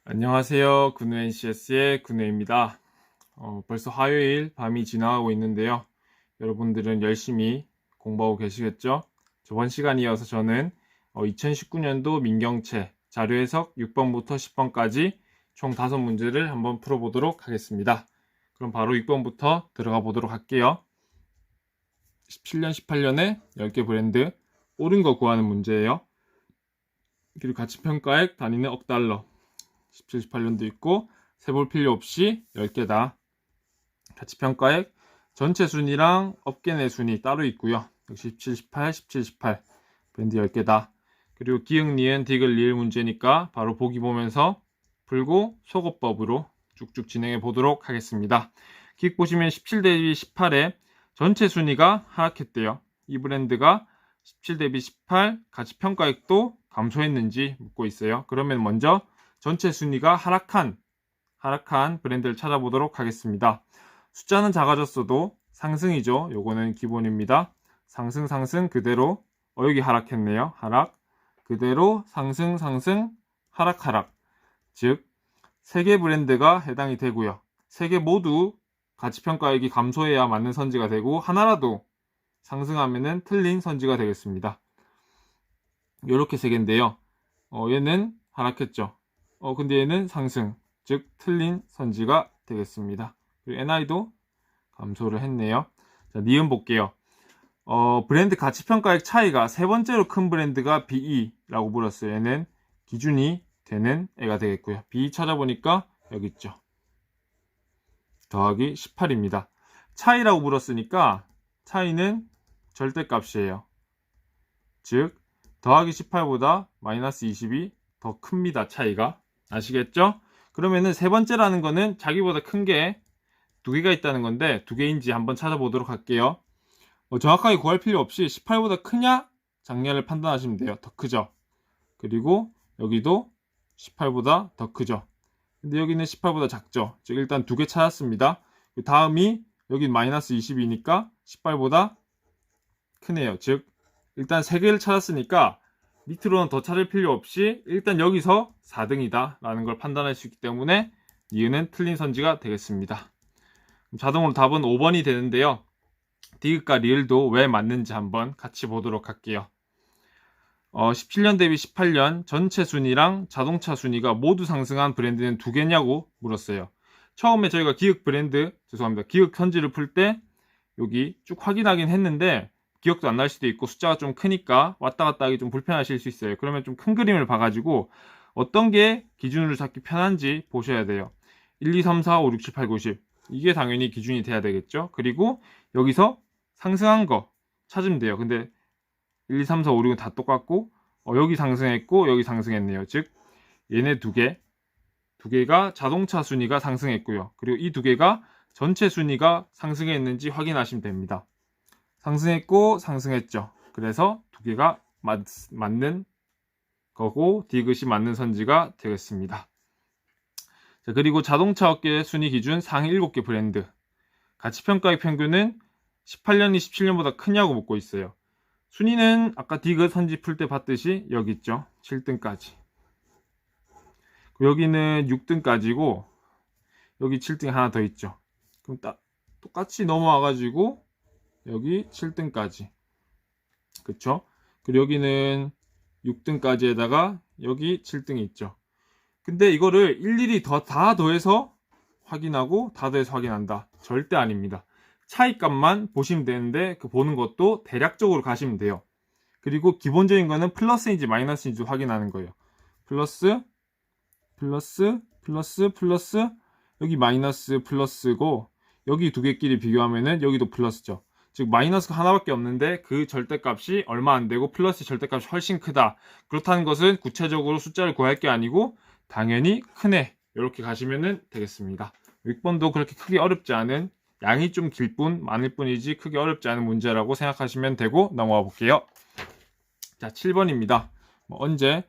안녕하세요. 군우 NCS의 군우입니다. 벌써 화요일 밤이 지나가고 있는데요. 여러분들은 열심히 공부하고 계시겠죠? 저번 시간에 이어서 저는 2019년도 민경채 자료 해석 6번부터 10번까지 총 5문제를 한번 풀어보도록 하겠습니다. 그럼 바로 6번부터 들어가 보도록 할게요. 17년, 18년에 10개 브랜드 옳은 거 구하는 문제예요. 그리고 가치평가액 단위는 억달러. 17, 18년도 있고 세볼 필요 없이 10개다. 가치평가액 전체 순위랑 업계 내 순위 따로 있고요. 역시 17, 18, 17, 18 브랜드 10개다. 그리고 기역, 니은, 디귿, 리을 문제니까 바로 보기 보면서 풀고 속어법으로 쭉쭉 진행해 보도록 하겠습니다. 기역 보시면 17 대비 18에 전체 순위가 하락했대요. 이 브랜드가 17 대비 18 가치평가액도 감소했는지 묻고 있어요. 그러면 먼저 전체 순위가 하락한 브랜드를 찾아보도록 하겠습니다. 숫자는 작아졌어도 상승이죠. 요거는 기본입니다. 상승 그대로 여기 하락했네요. 하락 그대로 상승 하락 즉 3개 브랜드가 해당이 되고요. 3개 모두 가치평가액이 감소해야 맞는 선지가 되고 하나라도 상승하면은 틀린 선지가 되겠습니다. 이렇게 3개인데요. 얘는 하락했죠. 근데 얘는 상승, 즉 틀린 선지가 되겠습니다. 그리고 NI도 감소를 했네요. 자, 니은 볼게요. 브랜드 가치평가액 차이가 세 번째로 큰 브랜드가 BE라고 불었어요. 얘는 기준이 되는 애가 되겠고요. BE 찾아보니까 여기 있죠. 더하기 18입니다. 차이라고 불었으니까 차이는 절대값이에요. 즉 더하기 18보다 마이너스 20이 더 큽니다. 차이가. 아시겠죠? 그러면은 세 번째라는 거는 자기보다 큰 게 2개가 있다는 건데 2개인지 한번 찾아보도록 할게요. 정확하게 구할 필요 없이 18보다 크냐 작냐를 판단하시면 돼요. 더 크죠? 그리고 여기도 18보다 더 크죠? 근데 여기는 18보다 작죠? 즉 일단 2개 찾았습니다. 다음이 여기 마이너스 20이니까 18보다 크네요. 즉 일단 3개를 찾았으니까 밑으로는 더 찾을 필요 없이 일단 여기서 4등이다 라는 걸 판단할 수 있기 때문에 니은은 틀린 선지가 되겠습니다. 자동으로 답은 5번이 되는데요. 디귿과 리을도 왜 맞는지 한번 같이 보도록 할게요. 17년 대비 18년 전체 순위랑 자동차 순위가 모두 상승한 브랜드는 2개냐고 물었어요. 처음에 저희가 기역 선지를 풀 때 여기 쭉 확인하긴 했는데 기억도 안 날 수도 있고 숫자가 좀 크니까 왔다 갔다 하기 좀 불편하실 수 있어요. 그러면 좀 큰 그림을 봐가지고 어떤 게 기준으로 잡기 편한지 보셔야 돼요. 1, 2, 3, 4, 5, 6, 7, 8, 9, 10 이게 당연히 기준이 돼야 되겠죠. 그리고 여기서 상승한 거 찾으면 돼요. 근데 1, 2, 3, 4, 5, 6은 다 똑같고 여기 상승했고 여기 상승했네요. 즉 얘네 두 개가 자동차 순위가 상승했고요. 그리고 이 2개가 전체 순위가 상승했는지 확인하시면 됩니다. 상승했고 상승했죠. 그래서 2개가 맞는 거고 디귿이 맞는 선지가 되겠습니다. 자, 그리고 자동차 업계 순위 기준 상위 7개 브랜드 가치평가의 평균은 18년이 17년보다 크냐고 묻고 있어요. 순위는 아까 디귿 선지 풀 때 봤듯이 여기 있죠. 7등까지. 여기는 6등까지고 여기 7등 하나 더 있죠. 그럼 딱 똑같이 넘어와가지고 여기 7등까지. 그쵸? 그리고 여기는 6등까지에다가 여기 7등이 있죠. 근데 이거를 일일이 다 더해서 확인하고 다 더해서 확인한다. 절대 아닙니다. 차이값만 보시면 되는데 그 보는 것도 대략적으로 가시면 돼요. 그리고 기본적인 거는 플러스인지 마이너스인지 확인하는 거예요. 플러스 여기 마이너스 플러스고 여기 2개끼리 비교하면은 여기도 플러스죠. 즉 마이너스가 하나밖에 없는데 그 절대값이 얼마 안 되고 플러스 절대값이 훨씬 크다. 그렇다는 것은 구체적으로 숫자를 구할 게 아니고 당연히 크네. 이렇게 가시면 되겠습니다. 6번도 그렇게 크게 어렵지 않은 양이 좀 길 뿐 많을 뿐이지 크게 어렵지 않은 문제라고 생각하시면 되고 넘어가 볼게요. 자, 7번입니다. 언제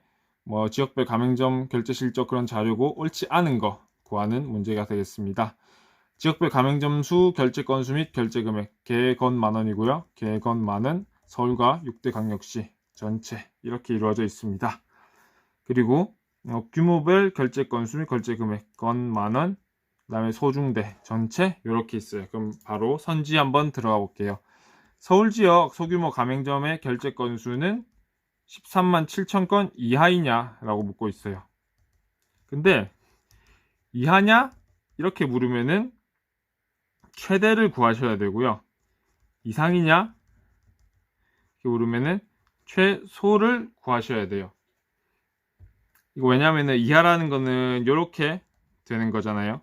지역별 가맹점 결제 실적 그런 자료고 옳지 않은 거 구하는 문제가 되겠습니다. 지역별 가맹점 수, 결제 건수 및 결제 금액 개건 만원이고요. 개건 만원 서울과 6대 강력시 전체 이렇게 이루어져 있습니다. 그리고 규모별 결제 건수 및 결제 금액, 건 만원, 그 다음에 소중대, 전체 이렇게 있어요. 그럼 바로 선지 한번 들어가 볼게요. 서울 지역 소규모 가맹점의 결제 건수는 13만 7천 건 이하이냐? 라고 묻고 있어요. 근데 이하냐? 이렇게 물으면은 최대를 구하셔야 되고요. 이상이냐? 이렇게 물으면은 최소를 구하셔야 돼요. 이거 왜냐면은 이하라는 거는 이렇게 되는 거잖아요.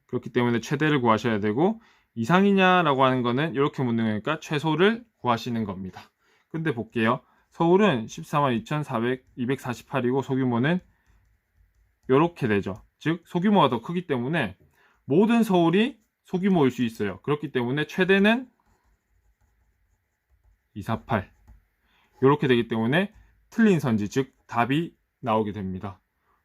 그렇기 때문에 최대를 구하셔야 되고, 이상이냐라고 하는 거는 이렇게 묻는 거니까 최소를 구하시는 겁니다. 근데 볼게요. 서울은 14만 2,248이고 소규모는 이렇게 되죠. 즉 소규모가 더 크기 때문에 모든 서울이 소규모일 수 있어요. 그렇기 때문에 최대는 248 이렇게 되기 때문에 틀린 선지, 즉 답이 나오게 됩니다.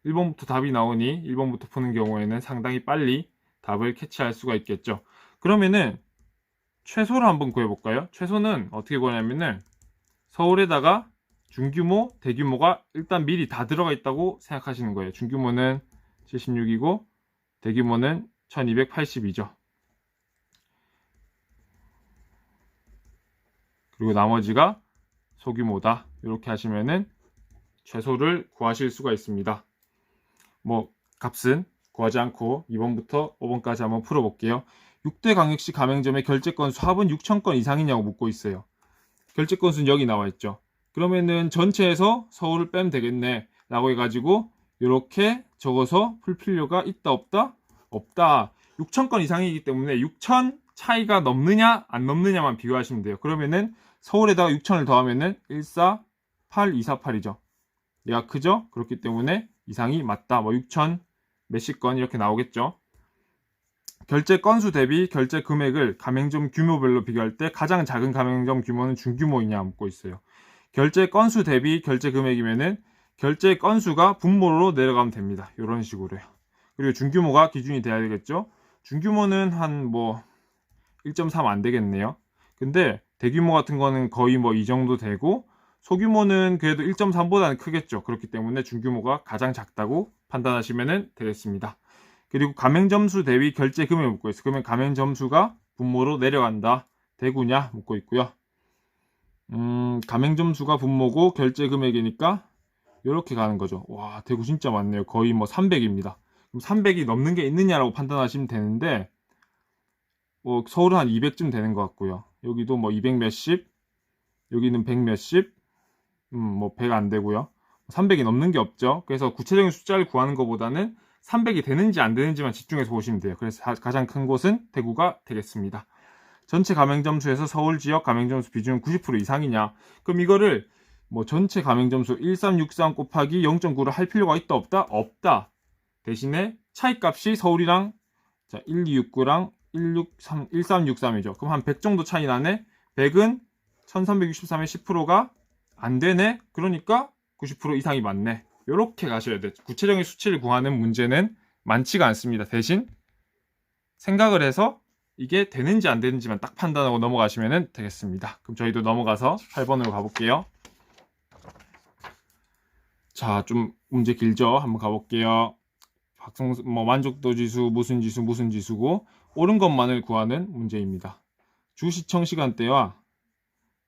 1번부터 답이 나오니 1번부터 푸는 경우에는 상당히 빨리 답을 캐치할 수가 있겠죠. 그러면은 최소를 한번 구해볼까요? 최소는 어떻게 구하냐면은 서울에다가 중규모, 대규모가 일단 미리 다 들어가 있다고 생각하시는 거예요. 중규모는 76이고 대규모는 1282죠. 그리고 나머지가 소규모다. 이렇게 하시면은 최소를 구하실 수가 있습니다. 뭐 값은 구하지 않고 2번부터 5번까지 한번 풀어볼게요. 6대 광역시 가맹점의 결제 건수 합은 6,000건 이상이냐고 묻고 있어요. 결제 건수는 여기 나와 있죠. 그러면은 전체에서 서울을 빼면 되겠네 라고 해가지고 이렇게 적어서 풀 필요가 있다 없다? 없다. 6,000건 이상이기 때문에 6,000 차이가 넘느냐 안 넘느냐만 비교하시면 돼요. 그러면은 서울에다가 6,000을 더하면은 148248이죠. 얘가 크죠? 그렇기 때문에 이상이 맞다. 뭐 6,000 몇십 건 이렇게 나오겠죠. 결제 건수 대비 결제 금액을 가맹점 규모별로 비교할 때 가장 작은 가맹점 규모는 중규모이냐 묻고 있어요. 결제 건수 대비 결제 금액이면은 결제 건수가 분모로 내려가면 됩니다. 이런 식으로요. 그리고 중규모가 기준이 돼야 되겠죠. 중규모는 한 뭐 1.3 안 되겠네요. 근데 대규모 같은 거는 거의 뭐 이 정도 되고 소규모는 그래도 1.3보다는 크겠죠. 그렇기 때문에 중규모가 가장 작다고 판단하시면 되겠습니다. 그리고 가맹점수 대비 결제 금액을 묻고 있어요. 그러면 가맹점수가 분모로 내려간다. 대구냐 묻고 있고요. 가맹점수가 분모고 결제 금액이니까 이렇게 가는 거죠. 와, 대구 진짜 많네요. 거의 뭐 300입니다. 그럼 300이 넘는 게 있느냐라고 판단하시면 되는데 뭐 서울은 한 200쯤 되는 것 같고요. 여기도 뭐 200 몇십, 여기는 100 몇십, 뭐 100 안 되고요. 300이 넘는 게 없죠. 그래서 구체적인 숫자를 구하는 것보다는 300이 되는지 안 되는지만 집중해서 보시면 돼요. 그래서 가장 큰 곳은 대구가 되겠습니다. 전체 가맹점수에서 서울 지역 가맹점수 비중은 90% 이상이냐? 그럼 이거를 뭐 전체 가맹점수 1363 곱하기 0.9를 할 필요가 있다 없다? 없다. 대신에 차이값이 서울이랑 1269랑 1363이죠. 그럼 한 100 정도 차이 나네? 100은 1363의 10%가 안 되네? 그러니까 90% 이상이 맞네. 이렇게 가셔야 돼요. 구체적인 수치를 구하는 문제는 많지가 않습니다. 대신 생각을 해서 이게 되는지 안 되는지만 딱 판단하고 넘어가시면 되겠습니다. 그럼 저희도 넘어가서 8번으로 가볼게요. 자, 좀 문제 길죠? 한번 가볼게요. 만족도 지수, 무슨 지수, 무슨 지수고 옳은 것만을 구하는 문제입니다. 주시청 시간대와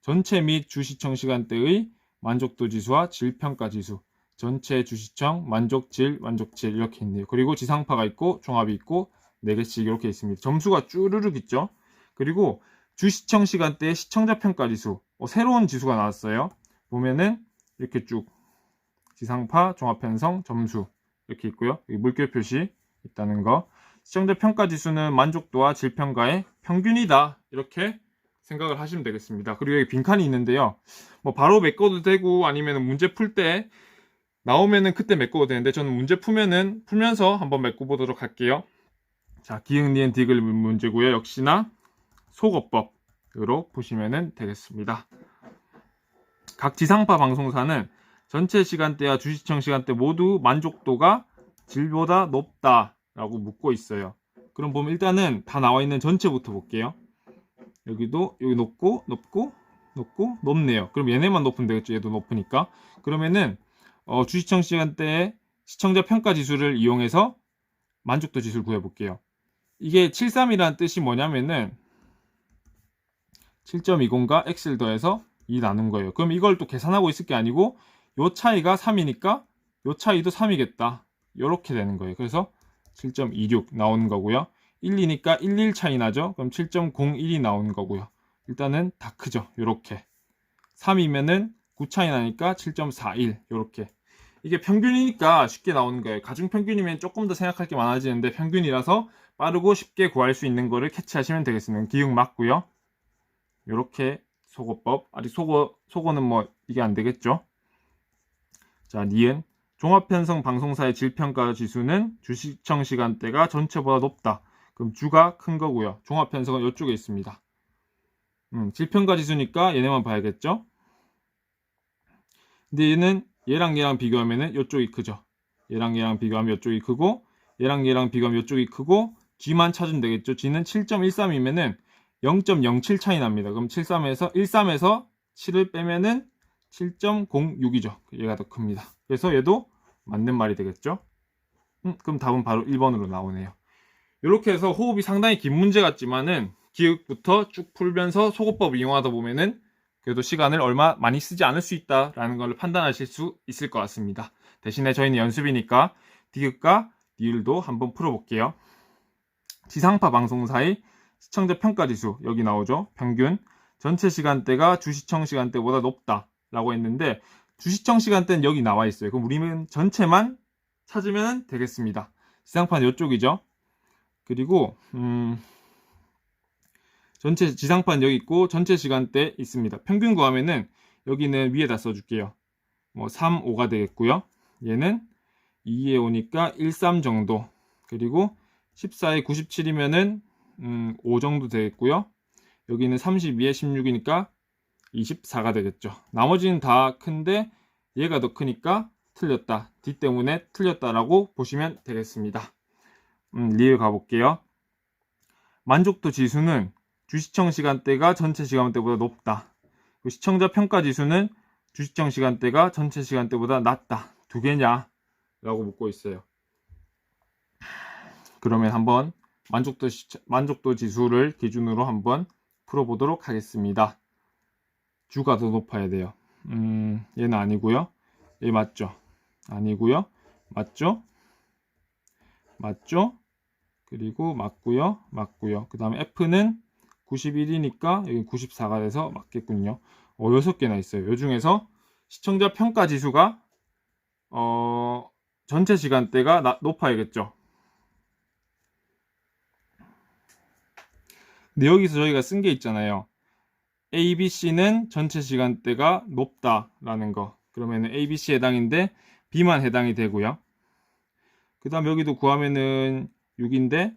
전체 및 주시청 시간대의 만족도 지수와 질평가 지수, 전체 주시청, 만족질, 만족질 이렇게 있네요. 그리고 지상파가 있고 종합이 있고 4개씩 이렇게 있습니다. 점수가 쭈르륵 있죠. 그리고 주시청 시간대의 시청자 평가 지수, 새로운 지수가 나왔어요. 보면은 이렇게 쭉 지상파, 종합 편성, 점수 이렇게 있고요. 여기 물결 표시 있다는 거. 시청자 평가 지수는 만족도와 질평가의 평균이다. 이렇게 생각을 하시면 되겠습니다. 그리고 여기 빈칸이 있는데요. 뭐 바로 메꿔도 되고 아니면 문제 풀 때 나오면은 그때 메꿔도 되는데 저는 문제 풀면서 한번 메꿔보도록 할게요. 자, 기흥, 니은, 디귿 문제고요. 역시나 속어법으로 보시면 되겠습니다. 각 지상파 방송사는 전체 시간대와 주시청 시간대 모두 만족도가 질보다 높다라고 묻고 있어요. 그럼 보면 일단은 다 나와 있는 전체부터 볼게요. 여기도 여기 높고 높고 높고 높네요. 그럼 얘네만 높으면 되겠죠. 얘도 높으니까. 그러면은 주시청 시간대에 시청자 평가 지수를 이용해서 만족도 지수를 구해볼게요. 이게 73이라는 뜻이 뭐냐면은 7.20과 x를 더해서 2 나눈 거예요. 그럼 이걸 또 계산하고 있을 게 아니고 요 차이가 3이니까 요 차이도 3이겠다. 요렇게 되는 거예요. 그래서 7.26 나오는 거고요. 1, 2니까 11 차이 나죠. 그럼 7.01이 나오는 거고요. 일단은 다 크죠. 요렇게 3이면은 9 차이 나니까 7.41 요렇게. 이게 평균이니까 쉽게 나오는 거예요. 가중평균이면 조금 더 생각할 게 많아지는데 평균이라서 빠르고 쉽게 구할 수 있는 거를 캐치하시면 되겠습니다. 기억 맞고요. 요렇게 속어법. 아직 속어는 뭐 이게 안 되겠죠. 자, 니은 종합편성 방송사의 질평가 지수는 주시청 시간대가 전체보다 높다. 그럼 주가 큰 거고요. 종합편성은 이쪽에 있습니다. 질평가 지수니까 얘네만 봐야겠죠. 근데 얘랑 비교하면은 이쪽이 크죠. 얘랑 비교하면 이쪽이 크고 얘랑 비교하면 이쪽이 크고 G만 찾으면 되겠죠. G는 7.13이면은 0.07 차이 납니다. 그럼 13에서 7을 빼면은 7.06이죠. 얘가 더 큽니다. 그래서 얘도 맞는 말이 되겠죠. 그럼 답은 바로 1번으로 나오네요. 이렇게 해서 호흡이 상당히 긴 문제 같지만은 기억부터 쭉 풀면서 속어법을 이용하다 보면은 그래도 시간을 얼마 많이 쓰지 않을 수 있다라는 걸 판단하실 수 있을 것 같습니다. 대신에 저희는 연습이니까 디귿과 니을도 한번 풀어볼게요. 지상파 방송사의 시청자 평가지수 여기 나오죠. 평균 전체 시간대가 주시청 시간대보다 높다 라고 했는데 주시청 시간대는 여기 나와 있어요. 그럼 우리는 전체만 찾으면 되겠습니다. 지상파는 이쪽이죠. 그리고 전체 지상판 여기 있고 전체 시간대 있습니다. 평균 구하면은 여기는 위에다 써줄게요. 뭐 3, 5가 되겠고요. 얘는 2에 오니까 1, 3 정도. 그리고 14에 97이면은 5 정도 되겠고요. 여기는 32에 16이니까 24가 되겠죠. 나머지는 다 큰데 얘가 더 크니까 틀렸다. D 때문에 틀렸다라고 보시면 되겠습니다. 리을 가볼게요. 만족도 지수는 주시청 시간대가 전체 시간대보다 높다. 시청자 평가 지수는 주시청 시간대가 전체 시간대보다 낮다. 두 개냐? 라고 묻고 있어요. 그러면 한번 만족도 지수를 기준으로 한번 풀어보도록 하겠습니다. 주가 더 높아야 돼요. 얘는 아니고요. 얘 맞죠? 아니고요. 맞죠? 맞죠? 그리고 맞고요. 맞고요. 그 다음에 F는 91이니까 여기 94가 돼서 맞겠군요. 6개나 있어요. 이 중에서 시청자 평가 지수가 전체 시간대가 높아야겠죠. 근데 여기서 저희가 쓴 게 있잖아요. A, B, C는 전체 시간대가 높다라는 거. 그러면 A, B, C 해당인데 B만 해당이 되고요. 그 다음 여기도 구하면은 6인데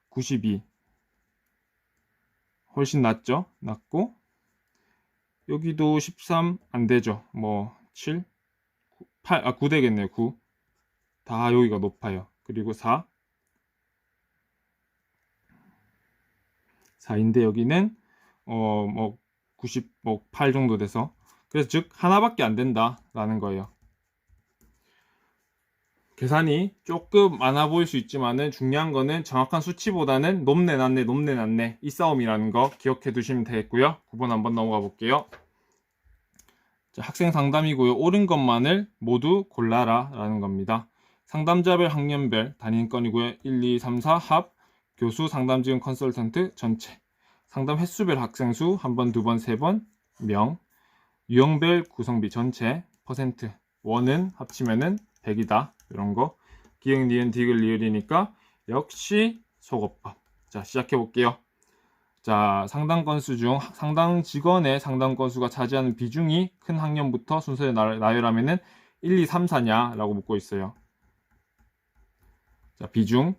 92. 훨씬 낮죠? 낮고 여기도 13 안되죠. 뭐 7, 8, 9 되겠네요. 9. 다 여기가 높아요. 그리고 4인데 여기는 뭐 98 정도 돼서 그래서 즉 하나밖에 안 된다라는 거예요. 계산이 조금 많아 보일 수 있지만은 중요한 거는 정확한 수치보다는 높네 낮네 이 싸움이라는 거 기억해 두시면 되겠고요. 9번 한번 넘어가 볼게요. 자, 학생 상담이고요. 옳은 것만을 모두 골라라 라는 겁니다. 상담자별 학년별 단위권이고요. 1, 2, 3, 4 합 교수 상담지원 컨설턴트 전체 상담 횟수별 학생 수 한 번, 두 번, 세 번 명 유형별 구성비 전체 퍼센트 원은 합치면은 100이다. 이런 거 기억, 니은, 디귿, 리을이니까 역시 속어법. 자, 시작해 볼게요. 자, 상담 건수 중 상담 직원의 상담 건수가 차지하는 비중이 큰 학년부터 순서에 나열하면은 1, 2, 3, 4냐 라고 묻고 있어요. 자, 비중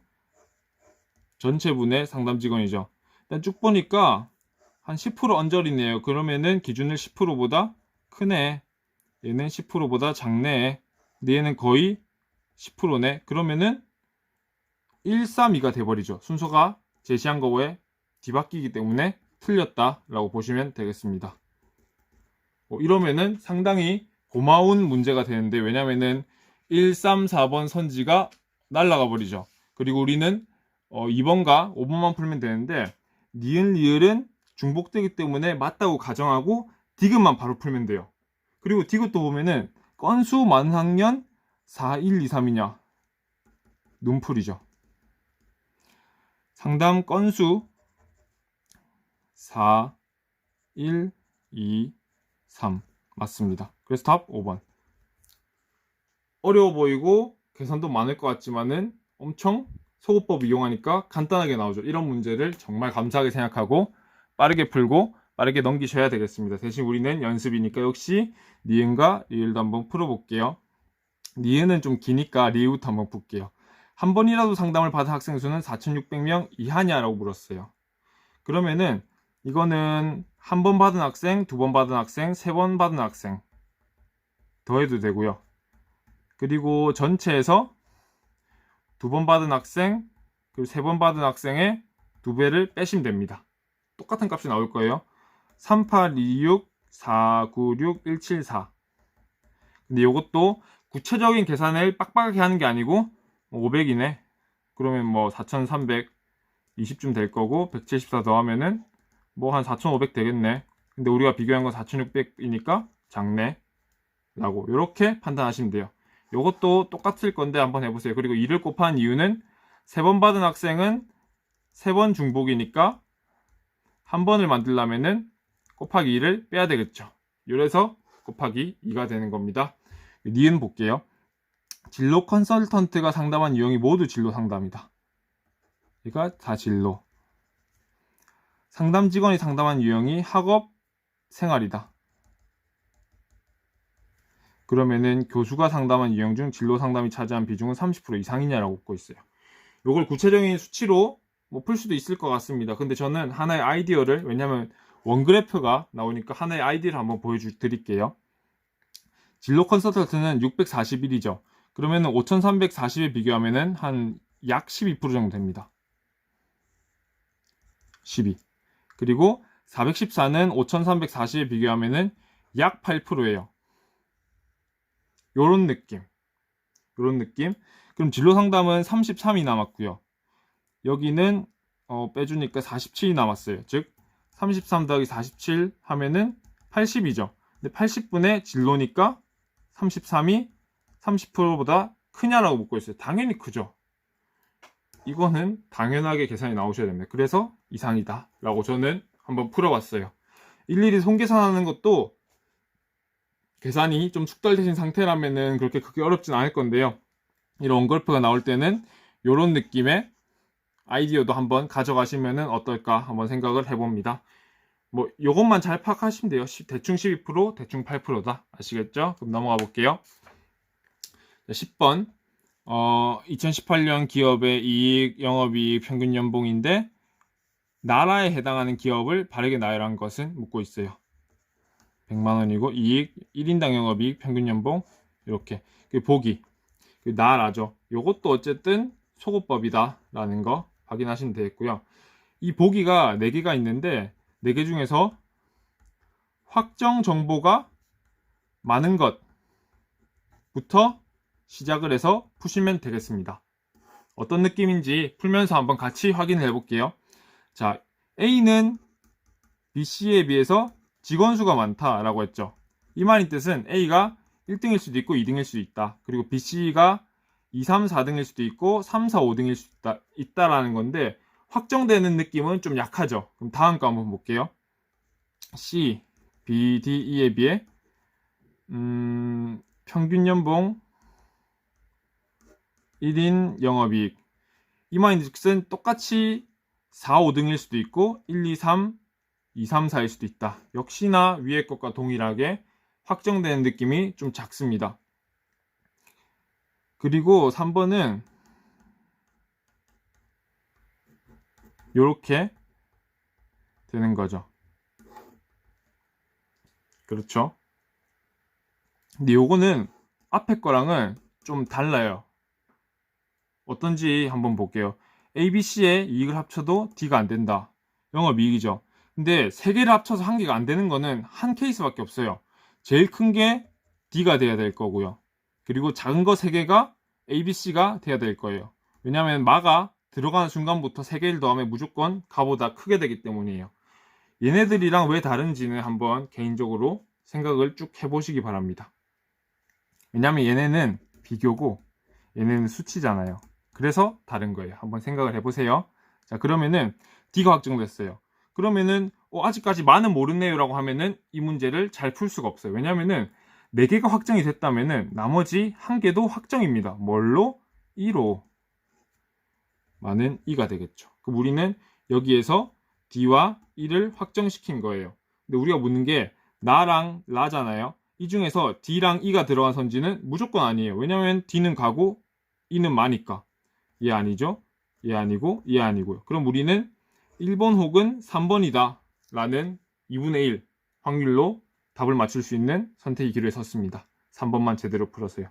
전체분의 상담 직원이죠. 일단 쭉 보니까 한 10% 언저리네요. 그러면은 기준을 10%보다 크네. 얘는 10%보다 작네. 근데 얘는 거의 10%네. 그러면은 132가 돼버리죠. 순서가 제시한 거에 뒤바뀌기 때문에 틀렸다라고 보시면 되겠습니다. 이러면은 상당히 고마운 문제가 되는데 왜냐면은 1, 3, 4번 선지가 날아가 버리죠. 그리고 우리는 2번과 5번만 풀면 되는데 니은 리을은 중복되기 때문에 맞다고 가정하고 디귿만 바로 풀면 돼요. 그리고 디귿도 보면은 건수 만학년 4, 1, 2, 3이냐 눈풀이죠. 상담 건수 4, 1, 2, 3 맞습니다. 그래서 답 5번. 어려워 보이고 계산도 많을 것 같지만은 엄청 소거법 이용하니까 간단하게 나오죠. 이런 문제를 정말 감사하게 생각하고 빠르게 풀고 빠르게 넘기셔야 되겠습니다. 대신 우리는 연습이니까 역시 니은과 리을도 한번 풀어볼게요. 니은은 좀 기니까 리을부터 한번 풀게요. 한 번이라도 상담을 받은 학생 수는 4,600명 이하냐라고 물었어요. 그러면은 이거는 한 번 받은 학생, 두 번 받은 학생, 세 번 받은 학생 더해도 되고요. 그리고 전체에서 두 번 받은 학생, 그리고 세 번 받은 학생의 2배를 빼시면 됩니다. 똑같은 값이 나올 거예요. 3826, 496, 174. 근데 이것도 구체적인 계산을 빡빡하게 하는 게 아니고 500이네. 그러면 뭐 4320쯤 될 거고 174 더하면은 뭐 한 4500 되겠네. 근데 우리가 비교한 건 4600이니까 작네. 라고 이렇게 판단하시면 돼요. 이것도 똑같을 건데 한번 해보세요. 그리고 2를 곱한 이유는 3번 받은 학생은 3번 중복이니까 한 번을 만들려면은 곱하기 2를 빼야 되겠죠. 이래서 곱하기 2가 되는 겁니다. 니은 볼게요. 진로 컨설턴트가 상담한 유형이 모두 진로 상담이다. 그러니까 다 진로. 상담 직원이 상담한 유형이 학업 생활이다. 그러면은 교수가 상담한 유형 중 진로 상담이 차지한 비중은 30% 이상이냐라고 묻고 있어요. 이걸 구체적인 수치로 뭐 풀 수도 있을 것 같습니다. 근데 저는 하나의 아이디어를, 왜냐면 원그래프가 나오니까 하나의 아이디어를 한번 보여드릴게요. 진로 컨설턴트는 641이죠. 그러면은 5340에 비교하면은 한 약 12% 정도 됩니다. 12. 그리고 414는 5340에 비교하면은 약 8%예요. 요런 느낌. 그럼 진로 상담은 33이 남았고요. 여기는 빼주니까 47이 남았어요. 즉 33 더하기 47 하면은 80이죠. 근데 80분의 진로니까 33이 30%보다 크냐라고 묻고 있어요. 당연히 크죠. 이거는 당연하게 계산이 나오셔야 됩니다. 그래서 이상이다 라고 저는 한번 풀어봤어요. 일일이 손계산하는 것도 계산이 좀 숙달되신 상태라면은 그렇게 크게 어렵진 않을 건데요. 이런 원그래프가 나올 때는 이런 느낌의 아이디어도 한번 가져가시면은 어떨까 한번 생각을 해봅니다. 뭐 요것만 잘 파악하시면 돼요. 대충 12%, 대충 8%다. 아시겠죠? 그럼 넘어가 볼게요. 10번 2018년 기업의 이익, 영업이익, 평균 연봉인데 나라에 해당하는 기업을 바르게 나열한 것은 묻고 있어요. 100만원이고 이익, 1인당 영업이익, 평균 연봉 이렇게 보기 나라죠. 요것도 어쨌든 소거법이다 라는 거 확인하시면 되겠고요. 이 보기가 4개가 있는데 4개 중에서 확정 정보가 많은 것부터 시작을 해서 푸시면 되겠습니다. 어떤 느낌인지 풀면서 한번 같이 확인을 해볼게요. 자, A는 BC에 비해서 직원 수가 많다라고 했죠. 이 말인 뜻은 A가 1등일 수도 있고 2등일 수도 있다. 그리고 BC가 2, 3, 4등일 수도 있고 3, 4, 5등일 수도 있다라는 건데 확정되는 느낌은 좀 약하죠. 그럼 다음 거 한번 볼게요. C, B, D, E에 비해 평균 연봉 1인 영업이익 이 말인 뜻은 똑같이 4, 5등일 수도 있고 1, 2, 3, 2, 3, 4일 수도 있다. 역시나 위의 것과 동일하게 확정되는 느낌이 좀 작습니다. 그리고 3번은 이렇게 되는 거죠. 그렇죠? 근데 요거는 앞에 거랑은 좀 달라요. 어떤지 한번 볼게요. A, B, C의 이익을 합쳐도 D가 안 된다. 영업이익이죠. 근데 3개를 합쳐서 1개가 안 되는 거는 한 케이스밖에 없어요. 제일 큰 게 D가 돼야 될 거고요. 그리고 작은 거 3개가 ABC가 돼야 될 거예요. 왜냐하면 마가 들어가는 순간부터 3개를 더하면 무조건 가보다 크게 되기 때문이에요. 얘네들이랑 왜 다른지는 한번 개인적으로 생각을 쭉 해보시기 바랍니다. 왜냐하면 얘네는 비교고 얘네는 수치잖아요. 그래서 다른 거예요. 한번 생각을 해보세요. 자, 그러면은 D가 확정됐어요. 그러면은 아직까지 많은 모르네요 라고 하면은 이 문제를 잘 풀 수가 없어요. 왜냐면은 4개가 확정이 됐다면은 나머지 1개도 확정입니다. 뭘로? 2로. 많은 2가 되겠죠. 그럼 우리는 여기에서 D와 2를 확정시킨 거예요. 근데 우리가 묻는 게 나랑 라잖아요. 이 중에서 D랑 E가 들어간 선지는 무조건 아니에요. 왜냐면 D는 가고 E는 마니까. 얘 아니죠? 얘 아니고 얘 아니고요. 그럼 우리는 1번 혹은 3번이다 라는 2분의 1 확률로 답을 맞출 수 있는 선택의 길을 섰습니다. 3번만 제대로 풀어서요.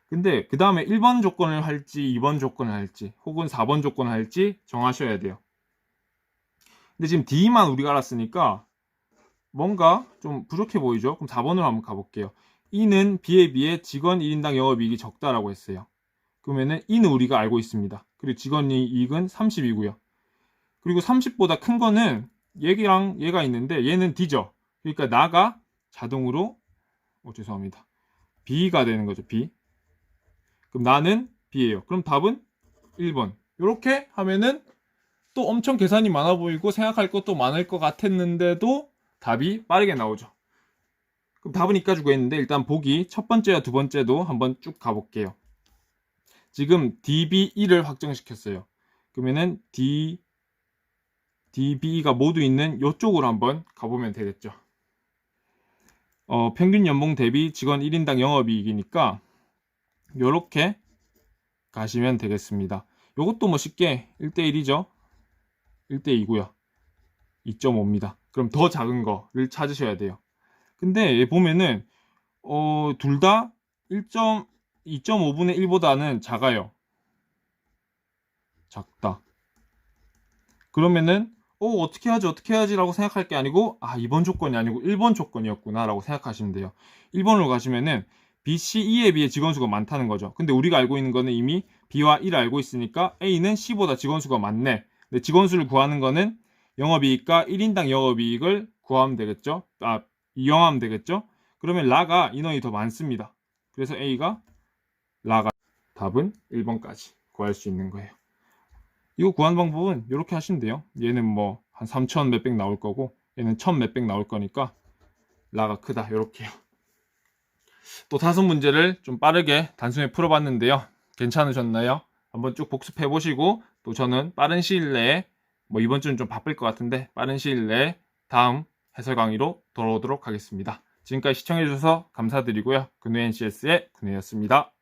근데 그 다음에 1번 조건을 할지 2번 조건을 할지 혹은 4번 조건을 할지 정하셔야 돼요. 근데 지금 D만 우리가 알았으니까 뭔가 좀 부족해 보이죠? 그럼 4번으로 한번 가볼게요. E는 B에 비해 직원 1인당 영업이익이 적다라고 했어요. 그러면은 E는 우리가 알고 있습니다. 그리고 직원 이익은 30이고요. 그리고 30보다 큰 거는 얘랑 얘가 있는데 얘는 D죠. 그러니까 나가 자동으로 죄송합니다. B가 되는 거죠. B. 그럼 나는 B예요. 그럼 답은 1번. 이렇게 하면은 또 엄청 계산이 많아 보이고 생각할 것도 많을 것 같았는데도 답이 빠르게 나오죠. 그럼 답은 이까지 구했는데 일단 보기 첫 번째와 두 번째도 한번 쭉 가볼게요. 지금 DB1을 확정시켰어요. 그러면은 DB가 모두 있는 이쪽으로 한번 가보면 되겠죠. 평균 연봉 대비 직원 1인당 영업이익이니까 요렇게 가시면 되겠습니다. 요것도 뭐 쉽게 1대1이죠. 1대2고요. 2.5입니다. 그럼 더 작은 거를 찾으셔야 돼요. 근데 보면은 둘 다 2.5분의 1보다는 작아요. 작다. 그러면은 어떻게 하지 라고 생각할 게 아니고 2번 조건이 아니고 1번 조건이었구나 라고 생각하시면 돼요. 1번으로 가시면은 B, C, E에 비해 직원수가 많다는 거죠. 근데 우리가 알고 있는 거는 이미 B와 E를 알고 있으니까 A는 C보다 직원수가 많네. 근데 직원수를 구하는 거는 영업이익과 1인당 영업이익을 구하면 되겠죠. 이용하면 되겠죠. 그러면 라가 인원이 더 많습니다. 그래서 A가 라가 답은 1번까지 구할 수 있는 거예요. 이거 구하는 방법은 이렇게 하시면 돼요. 얘는 뭐 한 3천 몇백 나올 거고 얘는 1000 몇백 나올 거니까 라가 크다 이렇게요. 또 다섯 문제를 좀 빠르게 단순히 풀어봤는데요. 괜찮으셨나요? 한번 쭉 복습해 보시고 또 저는 빠른 시일 내에 이번 주는 좀 바쁠 것 같은데 빠른 시일 내에 다음 해설 강의로 돌아오도록 하겠습니다. 지금까지 시청해 주셔서 감사드리고요. 근우NCS의 근우였습니다.